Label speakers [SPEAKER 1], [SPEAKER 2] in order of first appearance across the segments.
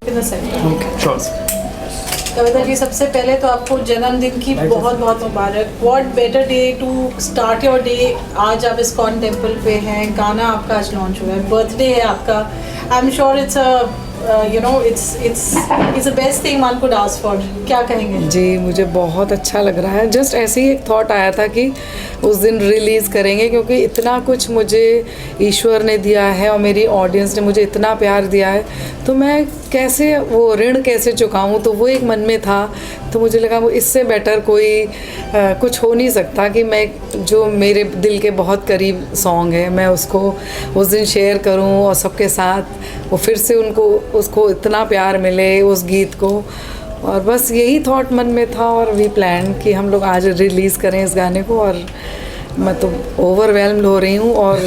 [SPEAKER 1] In the centre.
[SPEAKER 2] Okay sure.
[SPEAKER 1] Kavita ji, सबसे पहले तो आपको जन्मदिन की बहुत बहुत मुबारक। What better day to start your day. आज आप इस्कॉन टेम्पल पे हैं, गाना आपका आज लॉन्च हुआ है, बर्थडे है आपका। I am sure it's it's the best thing one could ask for. क्या कहेंगे?
[SPEAKER 3] जी, मुझे बहुत अच्छा लग रहा है। जस्ट ऐसे ही एक थॉट आया था कि उस दिन रिलीज़ करेंगे, क्योंकि इतना कुछ मुझे ईश्वर ने दिया है और मेरी ऑडियंस ने मुझे इतना प्यार दिया है, तो मैं कैसे वो ऋण कैसे चुकाऊं, तो वो एक मन में था। तो मुझे लगा वो इससे बेटर कोई कुछ हो नहीं सकता कि मैं जो मेरे दिल के बहुत करीब सॉन्ग है मैं उसको उस दिन शेयर करूं और सबके साथ वो फिर से उसको इतना प्यार मिले उस गीत को। और बस यही थॉट मन में था और वी प्लान कि हम लोग आज रिलीज़ करें इस गाने को। और मैं तो ओवरवेल्म्ड हो रही हूँ और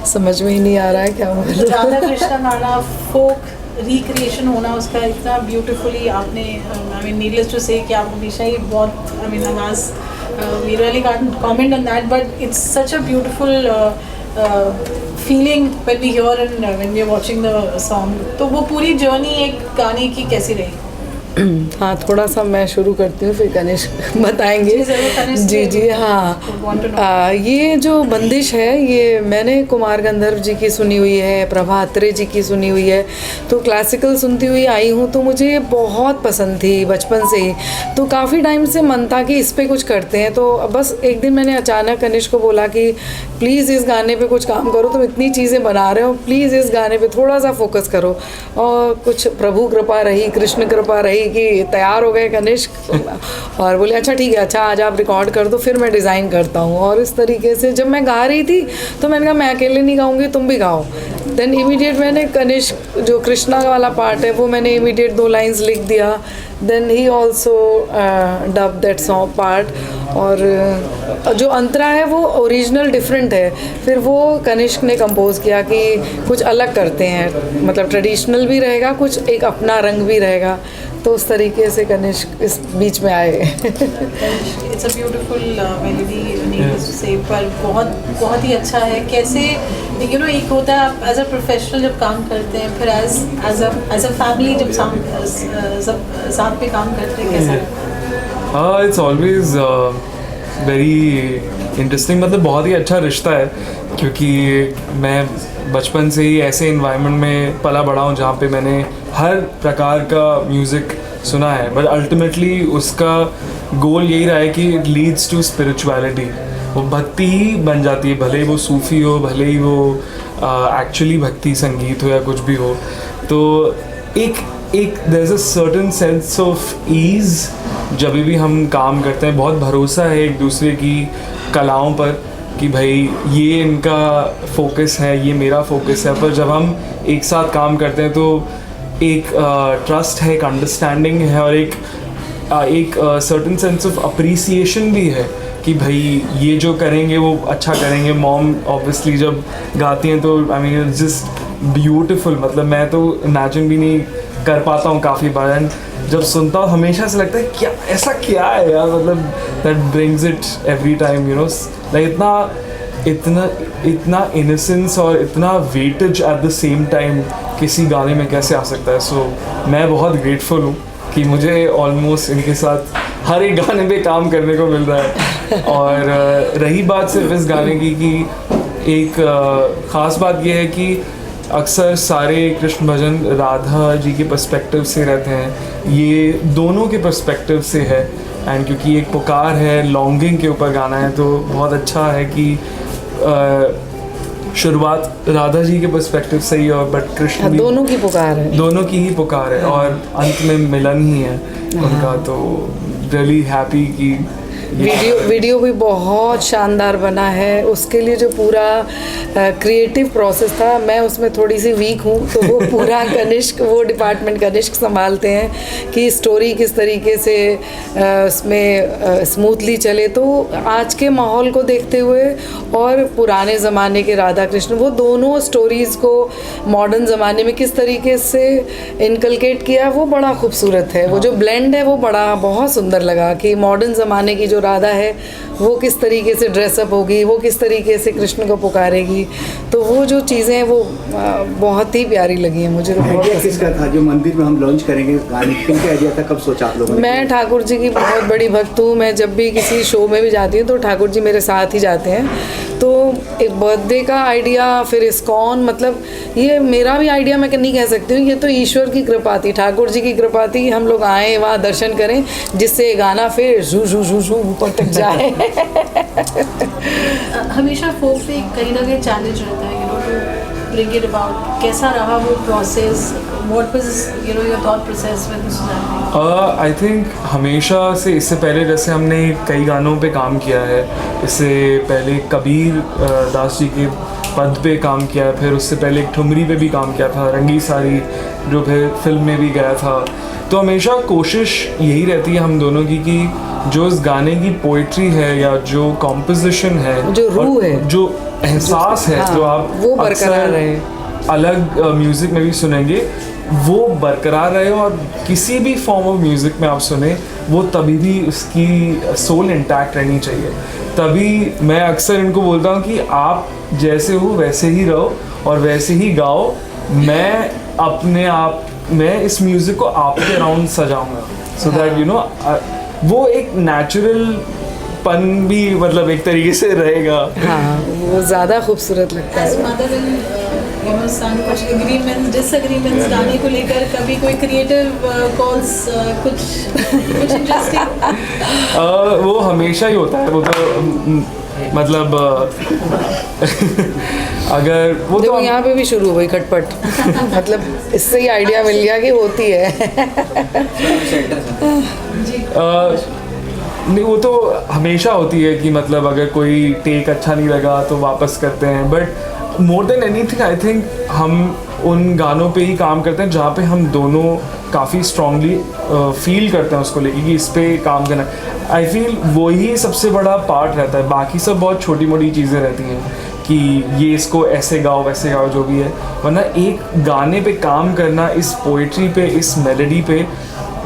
[SPEAKER 3] समझ में ही नहीं आ रहा है क्या बोलूं।
[SPEAKER 1] राधा कृष्णा गाना फोक रिक्रिएशन होना उसका इतना ब्यूटीफुली आपने, आई मीन नीडलेस टू से कि आप हमेशा ही बहुत, आई मीन आवाज़, we really can't comment on that, but it's such a beautiful feeling when we hear and when we are watching the song. तो वो पूरी जर्नी एक गाने की कैसी रही?
[SPEAKER 3] हाँ, थोड़ा सा मैं शुरू करती हूँ, फिर कनिष्क बताएंगे। जी हाँ। ये जो बंदिश है ये मैंने कुमार गंधर्व जी की सुनी हुई है, प्रभा अत्रे जी की सुनी हुई है, तो क्लासिकल सुनती हुई आई हूँ, तो मुझे ये बहुत पसंद थी बचपन से ही। तो काफ़ी टाइम से मन था कि इस पर कुछ करते हैं। तो बस एक दिन मैंने अचानक कनिष्क को बोला कि प्लीज़ इस गाने पे कुछ काम करो, तुम इतनी चीज़ें बना रहे हो, प्लीज़ इस गाने पे थोड़ा सा फोकस करो। और कुछ प्रभु कृपा रही, कृष्ण कृपा रही कि तैयार हो गए कनिष्क और बोले अच्छा ठीक है, अच्छा आज आप रिकॉर्ड कर दो, फिर मैं डिज़ाइन करता हूँ। और इस तरीके से जब मैं गा रही थी तो मैंने कहा मैं अकेले नहीं गाऊँगी, तुम भी गाओ। देन इमीडिएट मैंने कनिष्क जो कृष्णा वाला पार्ट है वो मैंने इमीडिएट 2 लाइन्स लिख दिया। देन ही also dub that song part. और जो अंतरा है वो ओरिजिनल डिफरेंट है, फिर वो कनिष्क ने कंपोज किया कि कुछ अलग करते हैं, मतलब ट्रेडिशनल भी रहेगा, कुछ एक अपना रंग भी रहेगा। तो उस तरीके से कनिष्क इस बीच में आए।
[SPEAKER 1] It's a beautiful melody, needless to say, पर बहुत ही अच्छा है। कैसे एक होता है आप एज अ प्रोफेशनल जब काम करते हैं, फिर एज अ फैमिली जब साथ पे काम करते हैं, कैसा?
[SPEAKER 2] इट्स ऑलवेज वेरी इंटरेस्टिंग, मतलब बहुत ही अच्छा रिश्ता है, क्योंकि मैं बचपन से ही ऐसे इन्वायरमेंट में पला बड़ा हूँ जहाँ पे मैंने हर प्रकार का म्यूज़िक सुना है, बट अल्टीमेटली उसका गोल यही रहा है कि इट लीड्स टू स्पिरिचुअलिटी। वो भक्ति ही बन जाती है, भले ही वो सूफ़ी हो, भले ही वो एक्चुअली भक्ति संगीत हो या कुछ भी हो। तो एक there is a certain sense of ease जब भी हम काम करते हैं, बहुत भरोसा है एक दूसरे की कलाओं पर कि भाई ये इनका फोकस है, ये मेरा फोकस है। पर जब हम एक साथ काम करते हैं तो एक ट्रस्ट है, एक अंडरस्टैंडिंग है और एक सर्टेन सेंस ऑफ अप्रिसिएशन भी है कि भाई ये जो करेंगे वो अच्छा करेंगे। मॉम ऑब्वियसली जब गाती हैं तो I mean it's just beautiful, मतलब मैं तो इमेजिन भी नहीं कर पाता हूँ काफ़ी बार। एंड जब सुनता हूँ हमेशा से लगता है क्या ऐसा क्या है यार, मतलब that brings it every time, you know, like इतना इनोसेंस और इतना weightage at the same time किसी गाने में कैसे आ सकता है। सो मैं बहुत ग्रेटफुल हूँ कि मुझे ऑलमोस्ट इनके साथ हर एक गाने पे काम करने को मिल रहा है। और रही बात सिर्फ इस गाने की कि एक ख़ास बात यह है कि अक्सर सारे कृष्ण भजन राधा जी के पर्सपेक्टिव से रहते हैं, ये दोनों के पर्सपेक्टिव से है। एंड क्योंकि एक पुकार है, लॉन्गिंग के ऊपर गाना है, तो बहुत अच्छा है कि शुरुआत राधा जी के पर्सपेक्टिव से ही और बट कृष्ण भी,
[SPEAKER 3] दोनों की पुकार है,
[SPEAKER 2] दोनों की ही पुकार है और अंत में मिलन ही है उनका। तो रियली हैप्पी कि
[SPEAKER 3] वीडियो भी बहुत शानदार बना है। उसके लिए जो पूरा क्रिएटिव प्रोसेस था, मैं उसमें थोड़ी सी वीक हूँ, तो वो पूरा कनिष्क, वो डिपार्टमेंट कनिष्क संभालते हैं कि स्टोरी किस तरीके से उसमें स्मूथली चले। तो आज के माहौल को देखते हुए और पुराने ज़माने के राधा कृष्ण, वो दोनों स्टोरीज़ को मॉडर्न ज़माने में किस तरीके से इनकलकेट किया, वो बड़ा खूबसूरत है। वो जो ब्लेंड है वो बहुत सुंदर लगा कि मॉडर्न ज़माने की जो राधा है वो किस तरीके से ड्रेसअप होगी, वो किस तरीके से कृष्ण को पुकारेगी, तो वो जो चीज़ें हैं वो बहुत ही प्यारी लगी हैं मुझे।
[SPEAKER 4] आइडिया किसका था जो मंदिर में हम लॉन्च करेंगे गाने, किनका आइडिया था, कब सोचा आप लोगों ने?
[SPEAKER 3] मैं ठाकुर जी की बहुत बड़ी भक्त हूँ। मैं जब भी किसी शो में भी जाती हूँ तो ठाकुर जी मेरे साथ ही जाते हैं। तो एक बर्थडे का आइडिया, फिर इस्कॉन, मतलब ये मेरा भी आइडिया मैं नहीं कह सकती हूँ, ये तो ईश्वर की कृपा थी, ठाकुर जी की कृपा थी। हम लोग आए वहाँ दर्शन करें जिससे ये गाना फिर झू झू झू झू ऊपर तक जाए।
[SPEAKER 1] हमेशा फोक पे कहीं ना कहीं चैलेंज रहता है, टू ब्रिंग इट अबाउट। कैसा रहा वो process? What was your thought process when this happening?
[SPEAKER 2] I think हमेशा से, इससे पहले जैसे हमने कई गानों पे काम किया है, इससे पहले कबीर दास जी के पद पे काम किया है, फिर उससे पहले एक ठुमरी पे भी काम किया था, रंगी सारी जो फिर फिल्म में भी गया था। तो हमेशा कोशिश यही रहती है हम दोनों की कि जो इस गाने की पोइट्री है या जो कॉम्पोजिशन है,
[SPEAKER 3] जो रूह है,
[SPEAKER 2] जो एहसास है,
[SPEAKER 3] हाँ,
[SPEAKER 2] जो आप
[SPEAKER 3] वो बरकरार रहे,
[SPEAKER 2] अलग म्यूज़िक में भी सुनेंगे वो बरकरार रहे, और किसी भी फॉर्म ऑफ म्यूज़िक में आप सुने वो तभी भी उसकी सोल इंटैक्ट रहनी चाहिए। तभी मैं अक्सर इनको बोलता हूँ कि आप जैसे हो वैसे ही रहो और वैसे ही गाओ। मैं इस म्यूज़िक को आपके अराउंड सजाऊंगा, सो दैट यू नो वो एक नेचुरल पन भी मतलब एक तरीके से रहेगा।
[SPEAKER 3] हाँ, वो ज़्यादा खूबसूरत लगता
[SPEAKER 1] As
[SPEAKER 3] है।
[SPEAKER 1] mother and son, कुछ एग्रीमेंट्स, डिसएग्रीमेंट्स गाने को लेकर, कभी कोई क्रिएटिव कॉल्स, कुछ इंटरेस्टिंग?
[SPEAKER 2] वो हमेशा ही होता है, वो तो मतलब अगर वो
[SPEAKER 3] देखो
[SPEAKER 2] तो
[SPEAKER 3] यहाँ पे भी शुरू हो गई खटपट। मतलब इससे ही आइडिया मिल गया कि होती है।
[SPEAKER 2] नहीं, वो तो हमेशा होती है कि मतलब अगर कोई टेक अच्छा नहीं लगा तो वापस करते हैं, but more than anything I think हम उन गानों पे ही काम करते हैं जहाँ पे हम दोनों काफ़ी स्ट्रांगली फील करते हैं उसको लेके कि इस पे काम करना। आई फील वही सबसे बड़ा पार्ट रहता है, बाकी सब बहुत छोटी मोटी चीज़ें रहती हैं कि ये इसको ऐसे गाओ वैसे गाओ जो भी है, वरना एक गाने पे काम करना, इस पोइट्री पे, इस मेलोडी पे,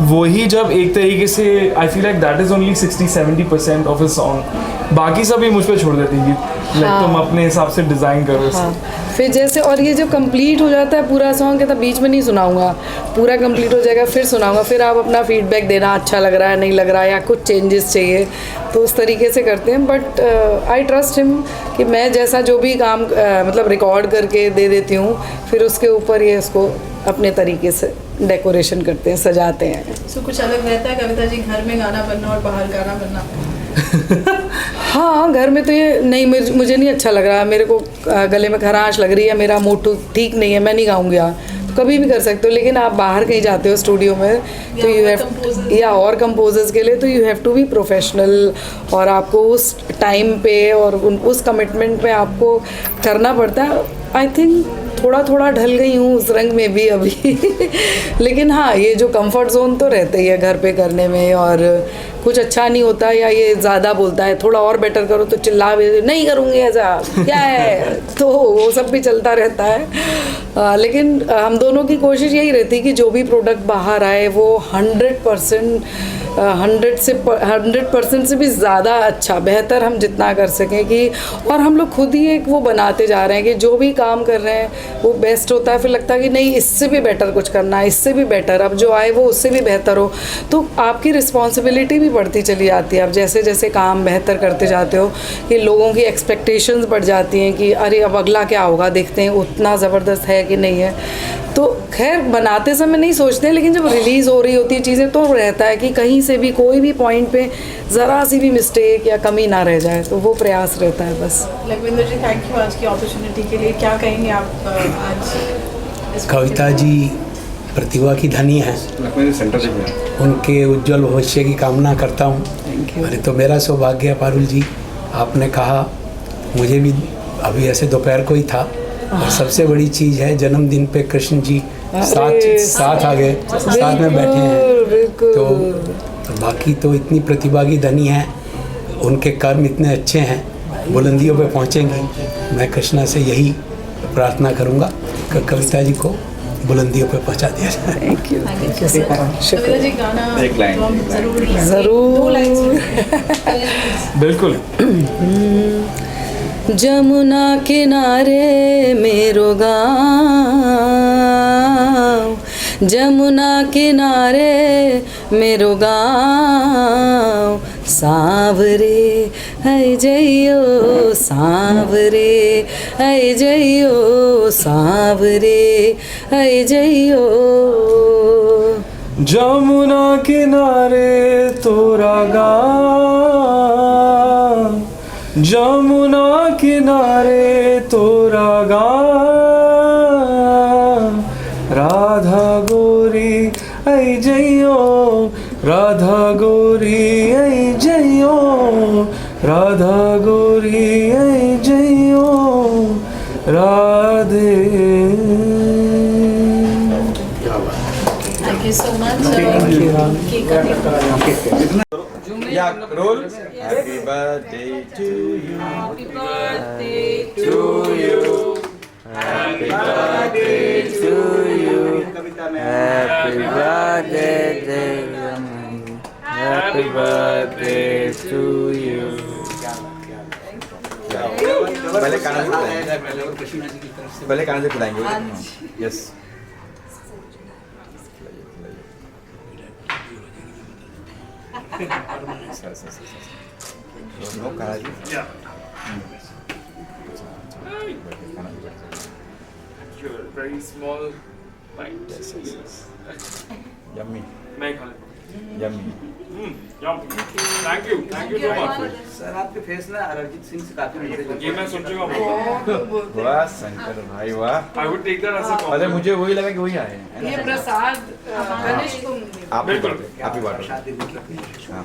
[SPEAKER 2] वही जब एक तरीके से I feel like that is only 60-70% of a song. बाकी सब ही मुझ पे छोड़ देती हैं कि लाइक तुम अपने हिसाब से डिज़ाइन करो।
[SPEAKER 3] हाँ, फिर जैसे और ये जब कंप्लीट हो जाता है पूरा सॉन्ग, तो बीच में नहीं सुनाऊंगा, पूरा कंप्लीट हो जाएगा फिर सुनाऊंगा, फिर आप अपना फीडबैक देना, अच्छा लग रहा है नहीं लग रहा है या कुछ चेंजेस चाहिए, तो उस तरीके से करते हैं। बट आई ट्रस्ट हिम कि मैं जैसा जो भी काम मतलब रिकॉर्ड करके दे देती हूँ, फिर उसके ऊपर ये उसको अपने तरीके से डेकोरेशन करते हैं, सजाते हैं।
[SPEAKER 1] सो कुछ अलग रहता है कविता जी, घर में गाना बनना और बाहर गाना बनना?
[SPEAKER 3] हाँ, घर में तो ये नहीं, मुझे नहीं अच्छा लग रहा, मेरे को गले में खराश लग रही है, मेरा मूड ठीक नहीं है, मैं नहीं गाऊंगी। तो कभी भी कर सकते हो, लेकिन आप बाहर कहीं जाते हो स्टूडियो में तो यू हैव, या और कंपोजर्स के लिए तो you have to be professional, और आपको उस टाइम पे और उस कमिटमेंट पे आपको करना पड़ता है। आई थिंक थोड़ा थोड़ा ढल गई हूँ उस रंग में भी अभी। लेकिन हाँ, ये जो कंफर्ट जोन तो रहता ही है घर पे करने में, और कुछ अच्छा नहीं होता या ये ज़्यादा बोलता है थोड़ा और बेटर करो तो चिल्ला भी नहीं करूँगी ऐसा क्या है, तो वो सब भी चलता रहता है। लेकिन हम दोनों की कोशिश यही रहती है कि जो भी प्रोडक्ट बाहर आए वो 100% से भी ज़्यादा अच्छा, बेहतर हम जितना कर सकें कि, और हम लोग खुद ही एक वो बनाते जा रहे हैं कि जो भी काम कर रहे हैं वो बेस्ट होता है, फिर लगता है कि नहीं इससे भी बेटर कुछ करना है, इससे भी बेटर, अब जो आए वो उससे भी बेहतर हो, तो आपकी रिस्पॉन्सिबिलिटी भी बढ़ती चली जाती है। अब जैसे जैसे काम बेहतर करते जाते हो कि लोगों की एक्सपेक्टेशंस बढ़ जाती हैं कि अरे अब अगला क्या होगा, देखते हैं उतना ज़बरदस्त है कि नहीं है। तो खैर बनाते समय नहीं सोचते, लेकिन जब रिलीज़ हो रही होती है चीज़ें तो रहता है कि कहीं से भी कोई भी पॉइंट पे ज़रा सी भी मिस्टेक या कमी ना रह जाए, तो वो प्रयास रहता है बस।
[SPEAKER 1] लखविंदर जी, थैंक यू आज की अपॉर्चुनिटी के लिए। क्या कहेंगे आप आज?
[SPEAKER 5] कविता जी प्रतिभा की धनी है, उनके उज्जवल भविष्य की कामना करता हूँ। अरे तो मेरा सौभाग्य है पारुल जी, आपने कहा, मुझे भी अभी ऐसे दोपहर को ही था, और सबसे बड़ी चीज़ है जन्मदिन पे कृष्ण जी साथ आ गए, साथ में बैठे हैं, तो बाकी तो इतनी प्रतिभा की धनी है, उनके कर्म इतने अच्छे हैं, बुलंदियों पे पहुँचेंगी। मैं कृष्णा से यही प्रार्थना करूँगा कि कविता जी को बुलंदियों पे पहुंचा दिया जाए।
[SPEAKER 3] Thank you sir.
[SPEAKER 1] Kavita ji गाना
[SPEAKER 4] एक line,
[SPEAKER 1] तो हम
[SPEAKER 4] एक line।
[SPEAKER 1] जरूर
[SPEAKER 3] ज़रूर।
[SPEAKER 1] 2 लाइन्स
[SPEAKER 2] बिल्कुल।
[SPEAKER 3] जमुना किनारे मेरो गाँव, जमुना किनारे मेरो गाँव, सांवरे है जइयो सांवरे है जइयो सांवरे है जइयो।
[SPEAKER 2] जमुना किनारे तोरा गाँव, जमुना किनारे तोरा गाँव, राधा गोरी ऐ जइयो, राधा गोरी ऐ जइयो, राधा गोरी ऐ जइयो, Radhe.
[SPEAKER 1] Thank you so much. Keep
[SPEAKER 6] Yeah, roll. Happy birthday to you.
[SPEAKER 1] Happy birthday
[SPEAKER 6] To you. Happy birthday to you. Happy birthday, dear me. Happy birthday to you. पहले काना से बुलाएंगे, पहले काना से बुलाएंगे। यस। नो काना जी।
[SPEAKER 2] Very small bite.
[SPEAKER 6] Yes, yes, yes. Yummy,
[SPEAKER 2] मैं खा लेता
[SPEAKER 6] yummy.
[SPEAKER 2] हूँ। Thank you so much.
[SPEAKER 4] Sir आपके फेस ना अरिजीत सिंह से काफी मिलते
[SPEAKER 2] ये मैं सोचूंगा।
[SPEAKER 6] वाह शंकर भाई वाह।
[SPEAKER 2] I would take that as a
[SPEAKER 6] अरे
[SPEAKER 2] compliment.
[SPEAKER 6] मुझे वही लगा कि वही आए हैं।
[SPEAKER 3] ये प्रसाद गणेश को
[SPEAKER 6] आप ही
[SPEAKER 2] बिल्कुल।
[SPEAKER 6] बांटो, आप ही बांटो।
[SPEAKER 4] शादी
[SPEAKER 6] हाँ।